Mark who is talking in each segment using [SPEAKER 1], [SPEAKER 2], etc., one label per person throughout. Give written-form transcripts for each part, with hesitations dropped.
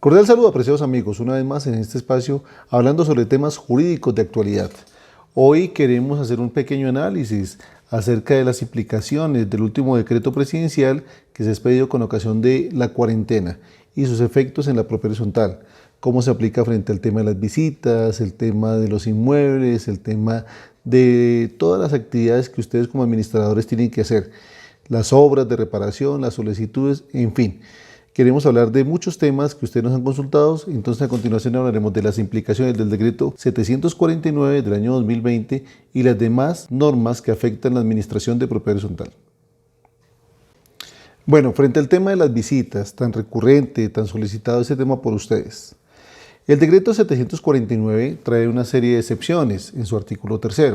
[SPEAKER 1] Cordial saludo, apreciados amigos, una vez más en este espacio hablando sobre temas jurídicos de actualidad. Hoy queremos hacer un pequeño análisis acerca de las implicaciones del último decreto presidencial que se ha expedido con ocasión de la cuarentena y sus efectos en la propia horizontal. Cómo se aplica frente al tema de las visitas, el tema de los inmuebles, el tema de todas las actividades que ustedes como administradores tienen que hacer, las obras de reparación, las solicitudes, en fin. Queremos hablar de muchos temas que ustedes nos han consultado, entonces a continuación hablaremos de las implicaciones del decreto 749 del año 2020 y las demás normas que afectan la administración de propiedad horizontal. Bueno, frente al tema de las visitas, tan recurrente, tan solicitado ese tema por ustedes. El decreto 749 trae una serie de excepciones en su artículo 3.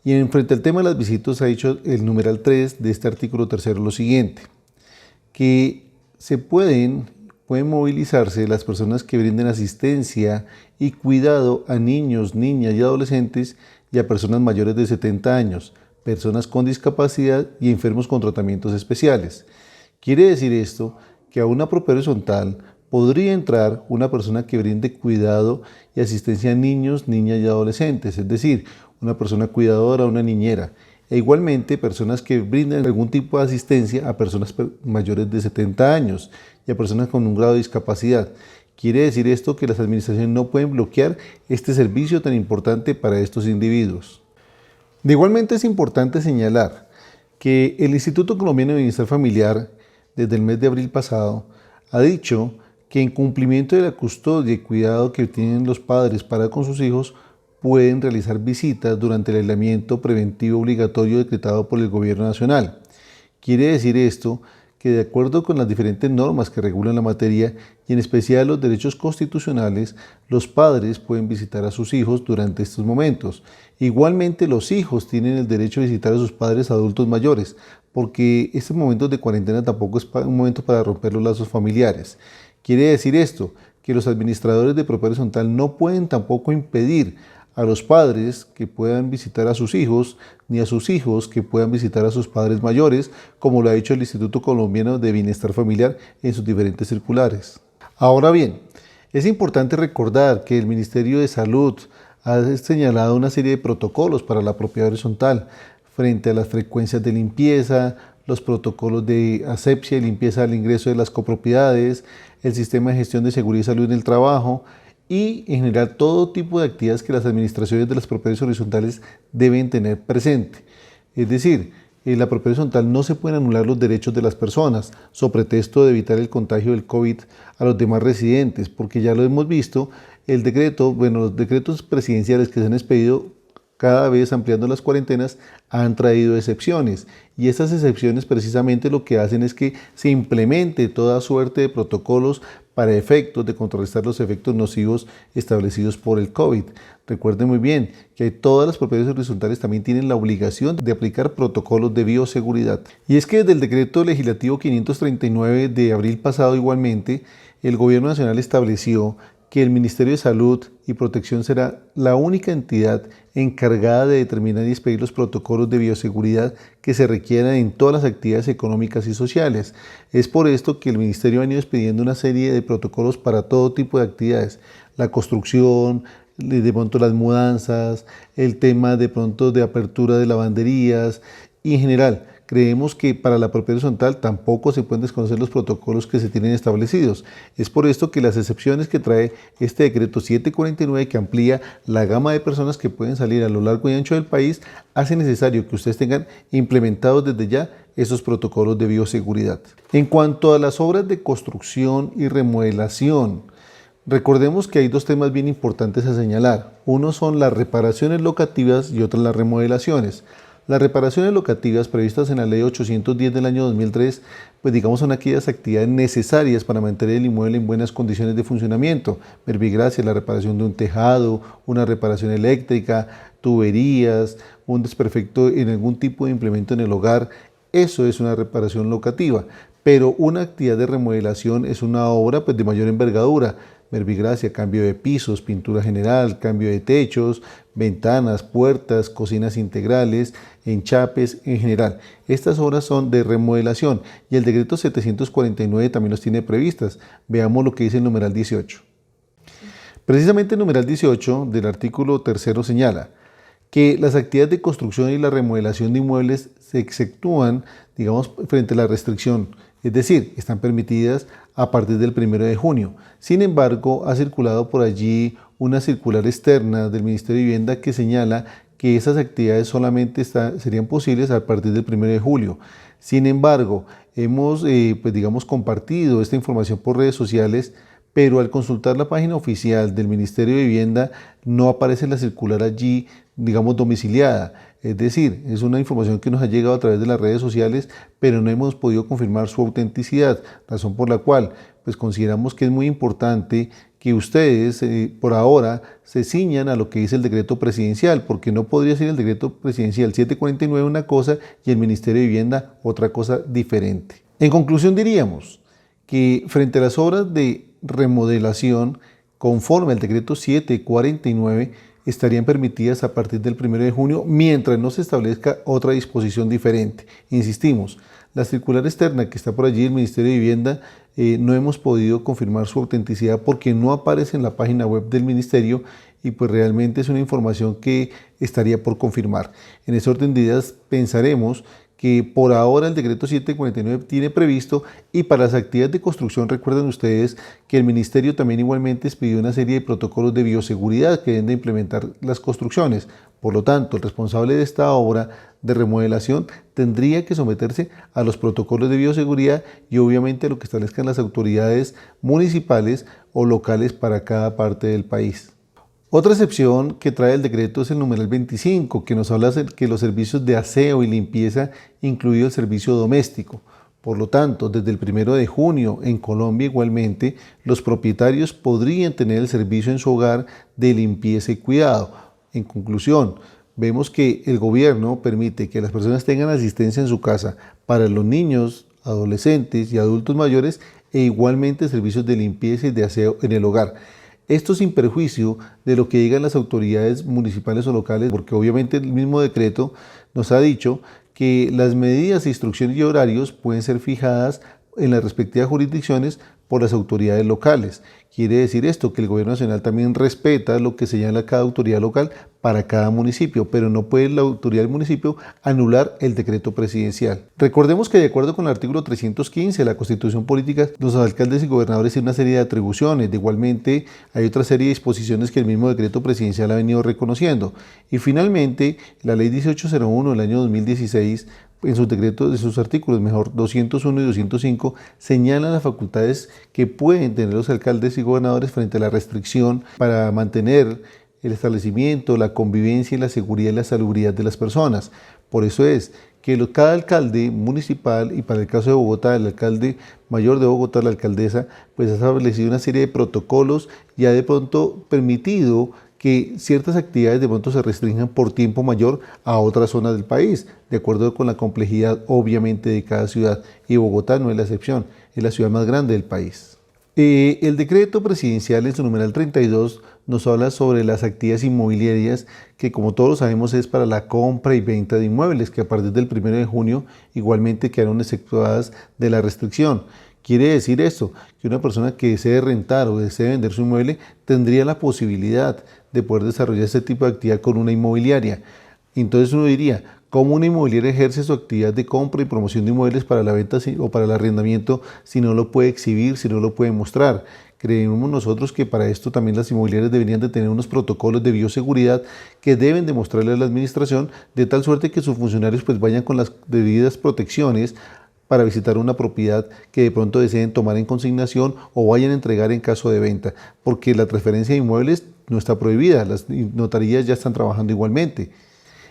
[SPEAKER 1] Y frente al tema de las visitas ha dicho el numeral 3 de este artículo 3 lo siguiente, que pueden movilizarse las personas que brinden asistencia y cuidado a niños, niñas y adolescentes y a personas mayores de 70 años, personas con discapacidad y enfermos con tratamientos especiales. Quiere decir esto que a una propiedad horizontal podría entrar una persona que brinde cuidado y asistencia a niños, niñas y adolescentes, es decir, una persona cuidadora, una niñera. E igualmente personas que brinden algún tipo de asistencia a personas mayores de 70 años y a personas con un grado de discapacidad. Quiere decir esto que las administraciones no pueden bloquear este servicio tan importante para estos individuos. De igualmente es importante señalar que el Instituto Colombiano de Bienestar Familiar, desde el mes de abril pasado, ha dicho que en cumplimiento de la custodia y cuidado que tienen los padres para con sus hijos, pueden realizar visitas durante el aislamiento preventivo obligatorio decretado por el Gobierno Nacional. Quiere decir esto que de acuerdo con las diferentes normas que regulan la materia y en especial los derechos constitucionales, los padres pueden visitar a sus hijos durante estos momentos. Igualmente los hijos tienen el derecho a visitar a sus padres adultos mayores, porque estos momentos de cuarentena tampoco es un momento para romper los lazos familiares. Quiere decir esto que los administradores de propiedad horizontal no pueden tampoco impedir a los padres que puedan visitar a sus hijos, ni a sus hijos que puedan visitar a sus padres mayores, como lo ha hecho el Instituto Colombiano de Bienestar Familiar en sus diferentes circulares. Ahora bien, es importante recordar que el Ministerio de Salud ha señalado una serie de protocolos para la propiedad horizontal frente a las frecuencias de limpieza, los protocolos de asepsia y limpieza al ingreso de las copropiedades, el sistema de gestión de seguridad y salud en el trabajo, y en general todo tipo de actividades que las administraciones de las propiedades horizontales deben tener presente. Es decir, en la propiedad horizontal no se pueden anular los derechos de las personas sobre pretexto de evitar el contagio del COVID a los demás residentes, porque ya lo hemos visto, los decretos presidenciales que se han expedido cada vez ampliando las cuarentenas han traído excepciones y estas excepciones precisamente lo que hacen es que se implemente toda suerte de protocolos para efectos de contrarrestar los efectos nocivos establecidos por el COVID. Recuerden muy bien que todas las propiedades horizontales también tienen la obligación de aplicar protocolos de bioseguridad. Y es que desde el decreto legislativo 539 de abril pasado igualmente, el Gobierno Nacional estableció que el Ministerio de Salud y Protección será la única entidad encargada de determinar y expedir los protocolos de bioseguridad que se requieran en todas las actividades económicas y sociales. Es por esto que el Ministerio ha venido expidiendo una serie de protocolos para todo tipo de actividades, la construcción, de pronto las mudanzas, el tema de pronto de apertura de lavanderías y en general. Creemos que para la propiedad horizontal tampoco se pueden desconocer los protocolos que se tienen establecidos. Es por esto que las excepciones que trae este decreto 749, que amplía la gama de personas que pueden salir a lo largo y ancho del país, hace necesario que ustedes tengan implementados desde ya esos protocolos de bioseguridad. En cuanto a las obras de construcción y remodelación, recordemos que hay dos temas bien importantes a señalar. Uno son las reparaciones locativas y otro las remodelaciones. Las reparaciones locativas previstas en la Ley 810 del año 2003, pues digamos son aquellas actividades necesarias para mantener el inmueble en buenas condiciones de funcionamiento. Verbigracia, la reparación de un tejado, una reparación eléctrica, tuberías, un desperfecto en algún tipo de implemento en el hogar. Eso es una reparación locativa. Pero una actividad de remodelación es una obra pues, de mayor envergadura. verbigracia, cambio de pisos, pintura general, cambio de techos, ventanas, puertas, cocinas integrales, enchapes en general. Estas obras son de remodelación y el decreto 749 también los tiene previstas. Veamos lo que dice el numeral 18. Precisamente el numeral 18 del artículo 3 señala que las actividades de construcción y la remodelación de inmuebles se exceptúan, digamos, frente a la restricción, es decir, están permitidas a partir del 1 de junio. Sin embargo, ha circulado por allí una circular externa del Ministerio de Vivienda que señala que esas actividades solamente serían posibles a partir del 1 de julio. Sin embargo, hemos, pues digamos, compartido esta información por redes sociales, pero al consultar la página oficial del Ministerio de Vivienda no aparece la circular allí, digamos, domiciliada. Es decir, es una información que nos ha llegado a través de las redes sociales, pero no hemos podido confirmar su autenticidad, razón por la cual pues consideramos que es muy importante que ustedes por ahora se ciñan a lo que dice el decreto presidencial, porque no podría ser el decreto presidencial 749 una cosa y el Ministerio de Vivienda otra cosa diferente. En conclusión diríamos que frente a las obras de remodelación, conforme al decreto 749, estarían permitidas a partir del 1 de junio mientras no se establezca otra disposición diferente. Insistimos, la circular externa que está por allí del Ministerio de Vivienda no hemos podido confirmar su autenticidad porque no aparece en la página web del Ministerio y pues realmente es una información que estaría por confirmar. En ese orden de ideas pensaremos que por ahora el decreto 749 tiene previsto y para las actividades de construcción recuerden ustedes que el Ministerio también igualmente expidió una serie de protocolos de bioseguridad que deben de implementar las construcciones. Por lo tanto, el responsable de esta obra de remodelación tendría que someterse a los protocolos de bioseguridad y obviamente a lo que establezcan las autoridades municipales o locales para cada parte del país. Otra excepción que trae el decreto es el numeral 25, que nos habla de que los servicios de aseo y limpieza, incluido el servicio doméstico. Por lo tanto, desde el 1 de junio en Colombia igualmente, los propietarios podrían tener el servicio en su hogar de limpieza y cuidado. En conclusión, vemos que el gobierno permite que las personas tengan asistencia en su casa para los niños, adolescentes y adultos mayores e igualmente servicios de limpieza y de aseo en el hogar. Esto sin perjuicio de lo que digan las autoridades municipales o locales, porque obviamente el mismo decreto nos ha dicho que las medidas, instrucciones y horarios pueden ser fijadas en las respectivas jurisdicciones por las autoridades locales. Quiere decir esto, que el gobierno nacional también respeta lo que señala cada autoridad local para cada municipio, pero no puede la autoridad del municipio anular el decreto presidencial. Recordemos que de acuerdo con el artículo 315 de la Constitución Política, los alcaldes y gobernadores tienen una serie de atribuciones. De igualmente, hay otra serie de disposiciones que el mismo decreto presidencial ha venido reconociendo. Y finalmente, la ley 1801 del año 2016, en sus decretos, de sus artículos, 201 y 205, señalan las facultades que pueden tener los alcaldes y gobernadores frente a la restricción para mantener el establecimiento, la convivencia y la seguridad y la salubridad de las personas. Por eso es que cada alcalde municipal, y para el caso de Bogotá, el alcalde mayor de Bogotá, la alcaldesa, pues ha establecido una serie de protocolos y ha de pronto permitido que ciertas actividades de pronto se restrinjan por tiempo mayor a otras zonas del país, de acuerdo con la complejidad obviamente de cada ciudad, y Bogotá no es la excepción, es la ciudad más grande del país. El decreto presidencial en su numeral 32 nos habla sobre las actividades inmobiliarias que, como todos sabemos, es para la compra y venta de inmuebles, que a partir del 1 de junio igualmente quedaron exceptuadas de la restricción. Quiere decir esto, que una persona que desee rentar o desee vender su inmueble tendría la posibilidad de poder desarrollar este tipo de actividad con una inmobiliaria. Entonces uno diría, ¿cómo una inmobiliaria ejerce su actividad de compra y promoción de inmuebles para la venta o para el arrendamiento si no lo puede exhibir, si no lo puede mostrar? Creemos nosotros que para esto también las inmobiliarias deberían de tener unos protocolos de bioseguridad que deben demostrarle a la administración de tal suerte que sus funcionarios pues vayan con las debidas protecciones para visitar una propiedad que de pronto deseen tomar en consignación o vayan a entregar en caso de venta, porque la transferencia de inmuebles no está prohibida, las notarías ya están trabajando igualmente.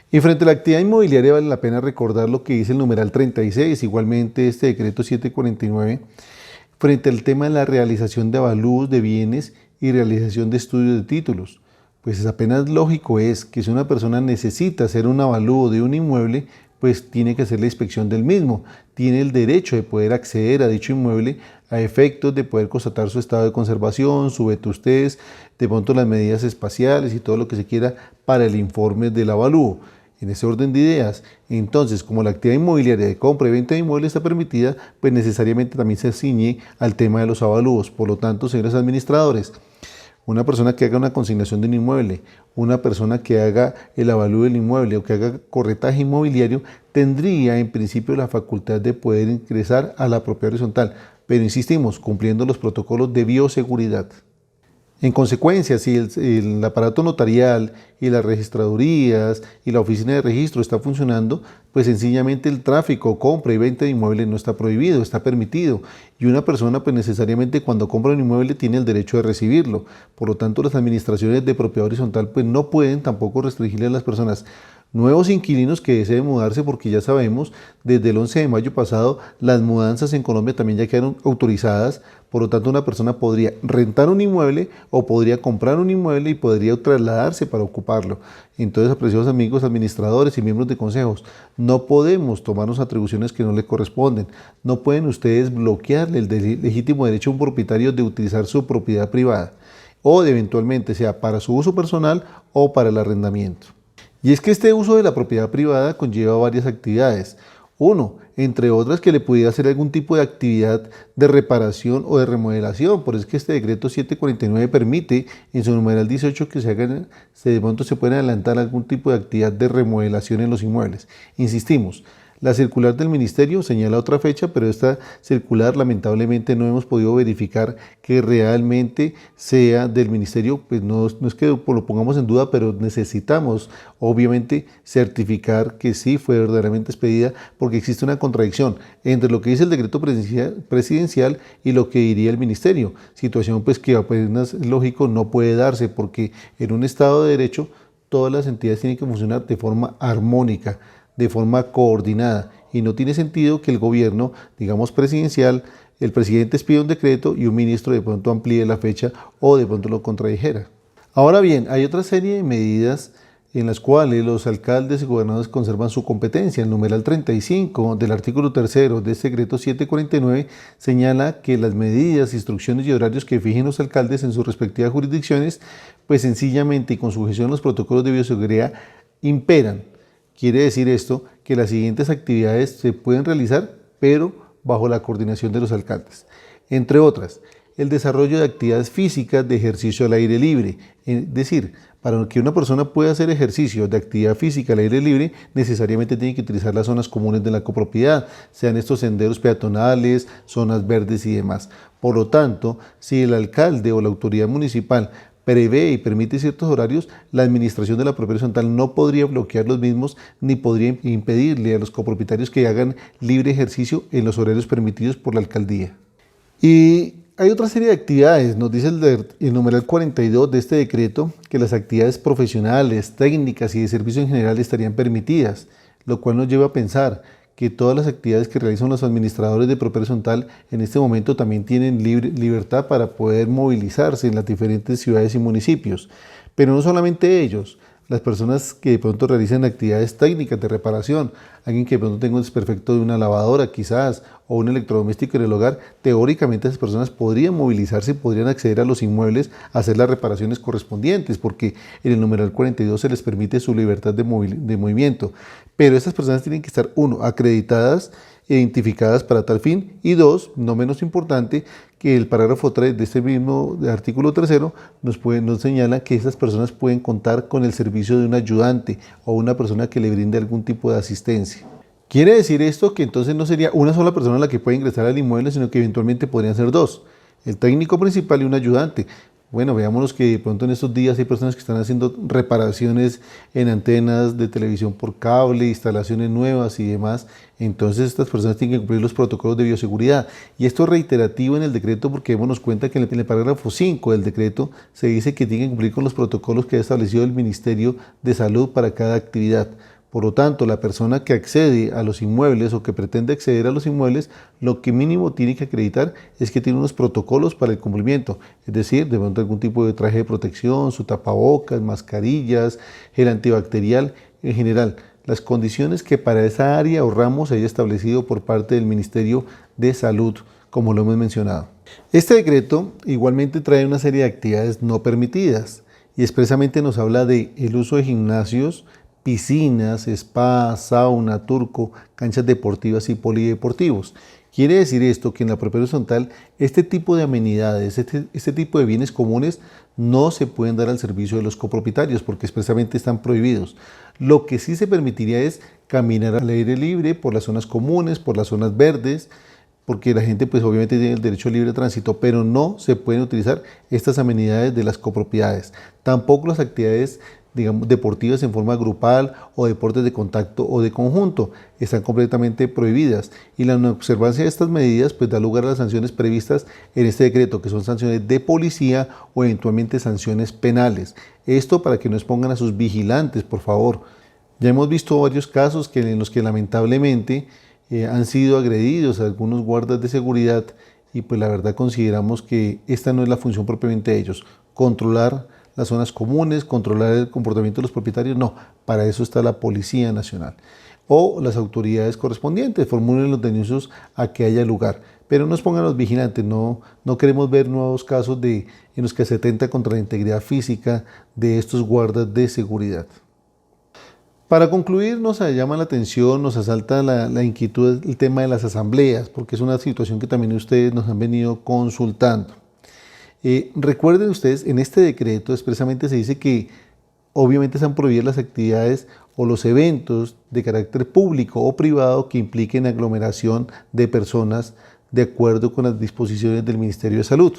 [SPEAKER 1] Y frente a la actividad inmobiliaria vale la pena recordar lo que dice el numeral 36, igualmente este decreto 749, frente al tema de la realización de avalúos de bienes y realización de estudios de títulos. Pues apenas lógico es que si una persona necesita hacer un avalúo de un inmueble, pues tiene que hacer la inspección del mismo. Tiene el derecho de poder acceder a dicho inmueble a efectos de poder constatar su estado de conservación, su vetustez, de pronto las medidas espaciales y todo lo que se quiera para el informe del avalúo. En ese orden de ideas, entonces, como la actividad inmobiliaria de compra y venta de inmuebles está permitida, pues necesariamente también se ciñe al tema de los avalúos. Por lo tanto, señores administradores, una persona que haga una consignación de un inmueble, una persona que haga el avalúo del inmueble o que haga corretaje inmobiliario, tendría en principio la facultad de poder ingresar a la propiedad horizontal, pero insistimos, cumpliendo los protocolos de bioseguridad. En consecuencia, si el aparato notarial y las registradurías y la oficina de registro está funcionando, pues sencillamente el tráfico, compra y venta de inmuebles no está prohibido, está permitido. Y una persona pues necesariamente cuando compra un inmueble tiene el derecho de recibirlo. Por lo tanto, las administraciones de propiedad horizontal pues no pueden tampoco restringirle a las personas nuevos inquilinos que deseen mudarse, porque ya sabemos, desde el 11 de mayo pasado, las mudanzas en Colombia también ya quedaron autorizadas. Por lo tanto, una persona podría rentar un inmueble o podría comprar un inmueble y podría trasladarse para ocuparlo. Entonces, apreciados amigos administradores y miembros de consejos, no podemos tomarnos atribuciones que no le corresponden. No pueden ustedes bloquearle el legítimo derecho a un propietario de utilizar su propiedad privada o de eventualmente sea para su uso personal o para el arrendamiento. Y es que este uso de la propiedad privada conlleva varias actividades. Uno, entre otras, que le pudiera hacer algún tipo de actividad de reparación o de remodelación. Por eso es que este decreto 749 permite en su numeral 18 que de pronto se pueden adelantar algún tipo de actividad de remodelación en los inmuebles. Insistimos, la circular del ministerio señala otra fecha, pero esta circular lamentablemente no hemos podido verificar que realmente sea del ministerio. Pues no es que lo pongamos en duda, pero necesitamos obviamente certificar que sí fue verdaderamente expedida, porque existe una contradicción entre lo que dice el decreto presidencial y lo que diría el ministerio. Situación pues que apenas lógico no puede darse, porque en un Estado de Derecho todas las entidades tienen que funcionar de forma armónica, de forma coordinada, y no tiene sentido que el gobierno, digamos presidencial, el presidente expida un decreto y un ministro de pronto amplíe la fecha o de pronto lo contradijera. Ahora bien, hay otra serie de medidas en las cuales los alcaldes y gobernadores conservan su competencia. El numeral 35 del artículo 3 de este decreto 749 señala que las medidas, instrucciones y horarios que fijen los alcaldes en sus respectivas jurisdicciones, pues sencillamente y con sujeción a los protocolos de bioseguridad imperan. Quiere decir esto que las siguientes actividades se pueden realizar, pero bajo la coordinación de los alcaldes. Entre otras, el desarrollo de actividades físicas de ejercicio al aire libre. Es decir, para que una persona pueda hacer ejercicio de actividad física al aire libre, necesariamente tiene que utilizar las zonas comunes de la copropiedad, sean estos senderos peatonales, zonas verdes y demás. Por lo tanto, si el alcalde o la autoridad municipal prevé y permite ciertos horarios, la administración de la propiedad horizontal no podría bloquear los mismos ni podría impedirle a los copropietarios que hagan libre ejercicio en los horarios permitidos por la alcaldía. Y hay otra serie de actividades, nos dice el numeral 42 de este decreto, que las actividades profesionales, técnicas y de servicio en general estarían permitidas, lo cual nos lleva a pensar que todas las actividades que realizan los administradores de propiedad horizontal en este momento también tienen libertad para poder movilizarse en las diferentes ciudades y municipios. Pero no solamente ellos, las personas que de pronto realizan actividades técnicas de reparación, alguien que de pronto tenga un desperfecto de una lavadora quizás o un electrodoméstico en el hogar, teóricamente esas personas podrían movilizarse, podrían acceder a los inmuebles a hacer las reparaciones correspondientes, porque en el numeral 42 se les permite su libertad de movimiento. Pero estas personas tienen que estar, uno, acreditadas, identificadas para tal fin, y dos, no menos importante, que el parágrafo 3 de este mismo artículo 3 nos señala que estas personas pueden contar con el servicio de un ayudante o una persona que le brinde algún tipo de asistencia. Quiere decir esto que entonces no sería una sola persona la que puede ingresar al inmueble, sino que eventualmente podrían ser dos, el técnico principal y un ayudante. Bueno, veámonos que de pronto en estos días hay personas que están haciendo reparaciones en antenas de televisión por cable, instalaciones nuevas y demás. Entonces estas personas tienen que cumplir los protocolos de bioseguridad. Y esto es reiterativo en el decreto, porque démonos cuenta que en el parágrafo 5 del decreto se dice que tienen que cumplir con los protocolos que ha establecido el Ministerio de Salud para cada actividad. Por lo tanto, la persona que accede a los inmuebles o que pretende acceder a los inmuebles, lo que mínimo tiene que acreditar es que tiene unos protocolos para el cumplimiento. Es decir, de pronto algún tipo de traje de protección, su tapabocas, mascarillas, gel antibacterial. En general, las condiciones que para esa área o ramo se haya establecido por parte del Ministerio de Salud, como lo hemos mencionado. Este decreto igualmente trae una serie de actividades no permitidas y expresamente nos habla de el uso de gimnasios, piscinas, spa, sauna, turco, canchas deportivas y polideportivos. Quiere decir esto que en la propiedad horizontal este tipo de amenidades, este tipo de bienes comunes no se pueden dar al servicio de los copropietarios porque expresamente están prohibidos. Lo que sí se permitiría es caminar al aire libre por las zonas comunes, por las zonas verdes, porque la gente pues obviamente tiene el derecho a libre tránsito, pero no se pueden utilizar estas amenidades de las copropiedades. Tampoco las actividades, digamos, deportivas en forma grupal o deportes de contacto o de conjunto están completamente prohibidas, y la no observancia de estas medidas pues da lugar a las sanciones previstas en este decreto, que son sanciones de policía o eventualmente sanciones penales. Esto para que no expongan a sus vigilantes, por favor. Ya hemos visto varios casos en los que lamentablemente han sido agredidos a algunos guardas de seguridad, y pues la verdad consideramos que esta no es la función propiamente de ellos, controlar las zonas comunes, controlar el comportamiento de los propietarios. No, para eso está la Policía Nacional o las autoridades correspondientes, formulen los denuncios a que haya lugar, pero nos pongan los vigilantes. No queremos ver nuevos casos en los que se atenta contra la integridad física de estos guardas de seguridad. Para concluir, nos llama la atención, nos asalta la inquietud el tema de las asambleas, porque es una situación que también ustedes nos han venido consultando. Recuerden ustedes, en este decreto expresamente se dice que obviamente están prohibidas las actividades o los eventos de carácter público o privado que impliquen aglomeración de personas de acuerdo con las disposiciones del Ministerio de Salud.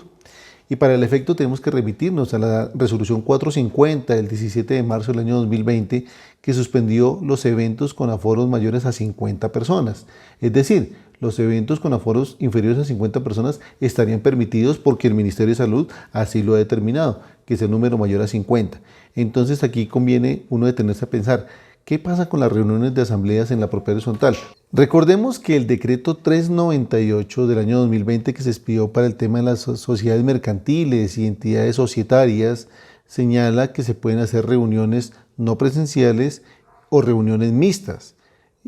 [SPEAKER 1] Y para el efecto tenemos que remitirnos a la resolución 450 del 17 de marzo del año 2020, que suspendió los eventos con aforos mayores a 50 personas. Es decir, los eventos con aforos inferiores a 50 personas estarían permitidos porque el Ministerio de Salud así lo ha determinado, que es el número mayor a 50. Entonces aquí conviene uno detenerse a pensar, ¿qué pasa con las reuniones de asambleas en la propiedad horizontal? Recordemos que el decreto 398 del año 2020, que se expidió para el tema de las sociedades mercantiles y entidades societarias, señala que se pueden hacer reuniones no presenciales o reuniones mixtas.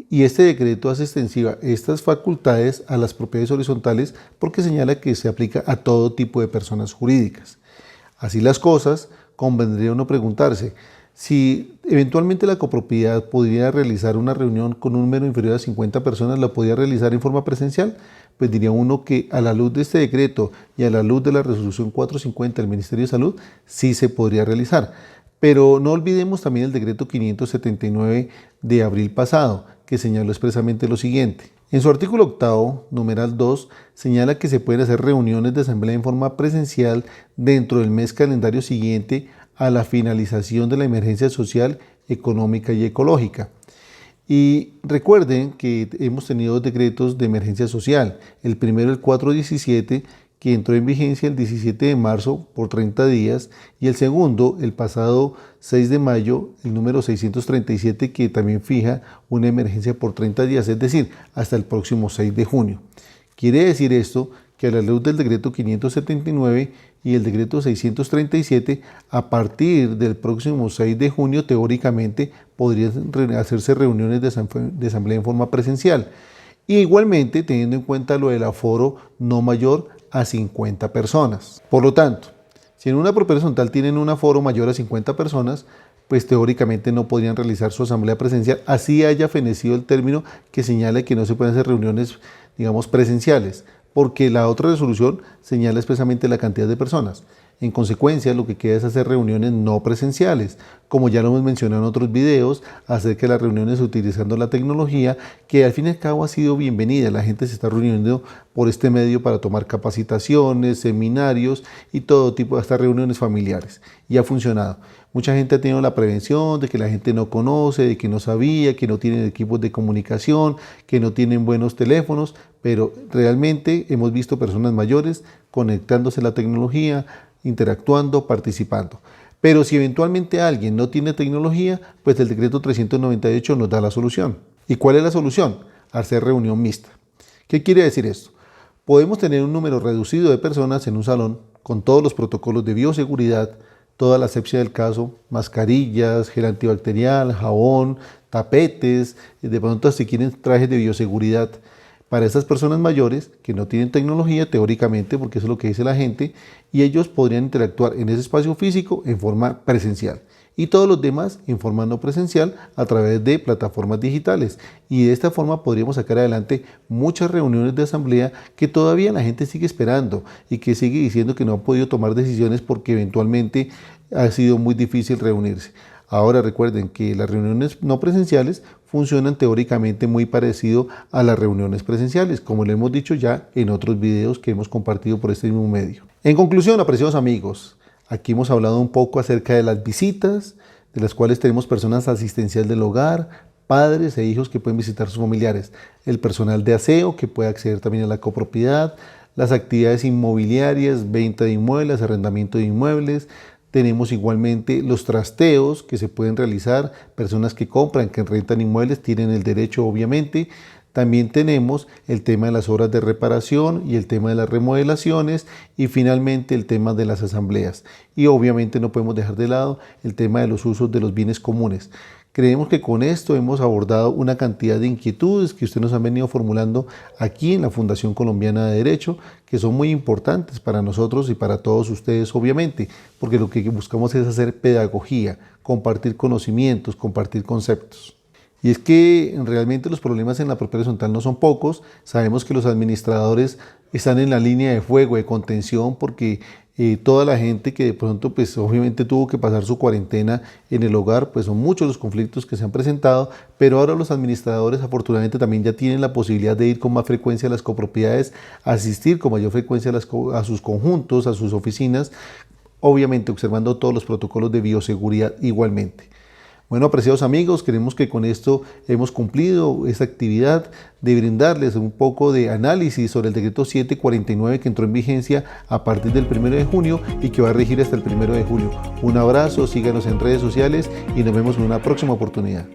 [SPEAKER 1] Y este decreto hace extensiva estas facultades a las propiedades horizontales porque señala que se aplica a todo tipo de personas jurídicas. Así las cosas, convendría uno preguntarse, si eventualmente la copropiedad pudiera realizar una reunión con un número inferior a 50 personas, ¿la podría realizar en forma presencial? Pues diría uno que a la luz de este decreto y a la luz de la resolución 450 del Ministerio de Salud, sí se podría realizar. Pero no olvidemos también el decreto 579 de abril pasado, que señaló expresamente lo siguiente. En su artículo octavo, numeral 2, señala que se pueden hacer reuniones de asamblea en forma presencial dentro del mes calendario siguiente a la finalización de la emergencia social, económica y ecológica. Y recuerden que hemos tenido dos decretos de emergencia social. El primero, el 417, que entró en vigencia el 17 de marzo por 30 días, y el segundo, el pasado 6 de mayo, el número 637, que también fija una emergencia por 30 días, es decir, hasta el próximo 6 de junio. Quiere decir esto que a la luz del decreto 579 y el decreto 637, a partir del próximo 6 de junio, teóricamente, podrían hacerse reuniones de asamblea en forma presencial. Y igualmente, teniendo en cuenta lo del aforo no mayor a 50 personas. Por lo tanto, si en una propiedad horizontal tienen un aforo mayor a 50 personas, pues teóricamente no podrían realizar su asamblea presencial, así haya fenecido el término que señala que no se pueden hacer reuniones, digamos, presenciales, porque la otra resolución señala expresamente la cantidad de personas. En consecuencia, lo que queda es hacer reuniones no presenciales, como ya lo hemos mencionado en otros videos, acerca de las reuniones utilizando la tecnología, que al fin y al cabo ha sido bienvenida. La gente se está reuniendo por este medio para tomar capacitaciones, seminarios y todo tipo de hasta reuniones familiares, y ha funcionado. Mucha gente ha tenido la prevención de que la gente no conoce, de que no sabía, que no tienen equipos de comunicación, que no tienen buenos teléfonos, pero realmente hemos visto personas mayores conectándose a la tecnología, interactuando, participando. Pero si eventualmente alguien no tiene tecnología, pues el decreto 398 nos da la solución. ¿Y cuál es la solución? Hacer reunión mixta. ¿Qué quiere decir esto? Podemos tener un número reducido de personas en un salón con todos los protocolos de bioseguridad, toda la asepsia del caso, mascarillas, gel antibacterial, jabón, tapetes, de pronto si quieren trajes de bioseguridad. Para estas personas mayores que no tienen tecnología teóricamente, porque eso es lo que dice la gente, y ellos podrían interactuar en ese espacio físico en forma presencial y todos los demás en forma no presencial a través de plataformas digitales. Y de esta forma podríamos sacar adelante muchas reuniones de asamblea que todavía la gente sigue esperando y que sigue diciendo que no ha podido tomar decisiones porque eventualmente ha sido muy difícil reunirse. Ahora recuerden que las reuniones no presenciales funcionan teóricamente muy parecido a las reuniones presenciales, como lo hemos dicho ya en otros videos que hemos compartido por este mismo medio. En conclusión, apreciados amigos, aquí hemos hablado un poco acerca de las visitas, de las cuales tenemos personas asistencial del hogar, padres e hijos que pueden visitar a sus familiares, el personal de aseo que puede acceder también a la copropiedad, las actividades inmobiliarias, venta de inmuebles, arrendamiento de inmuebles. Tenemos igualmente los trasteos que se pueden realizar, personas que compran, que rentan inmuebles, tienen el derecho obviamente. También tenemos el tema de las obras de reparación y el tema de las remodelaciones y finalmente el tema de las asambleas. Y obviamente no podemos dejar de lado el tema de los usos de los bienes comunes. Creemos que con esto hemos abordado una cantidad de inquietudes que ustedes nos han venido formulando aquí en la Fundación Colombiana de Derecho, que son muy importantes para nosotros y para todos ustedes obviamente, porque lo que buscamos es hacer pedagogía, compartir conocimientos, compartir conceptos. Y es que realmente los problemas en la propiedad horizontal no son pocos. Sabemos que los administradores están en la línea de fuego, de contención, porque toda la gente que de pronto pues obviamente tuvo que pasar su cuarentena en el hogar, pues son muchos los conflictos que se han presentado, pero ahora los administradores afortunadamente también ya tienen la posibilidad de ir con más frecuencia a las copropiedades, asistir con mayor frecuencia a sus conjuntos, a sus oficinas, obviamente observando todos los protocolos de bioseguridad igualmente. Bueno, apreciados amigos, creemos que con esto hemos cumplido esta actividad de brindarles un poco de análisis sobre el decreto 749 que entró en vigencia a partir del 1 de junio y que va a regir hasta el 1 de julio. Un abrazo, síganos en redes sociales y nos vemos en una próxima oportunidad.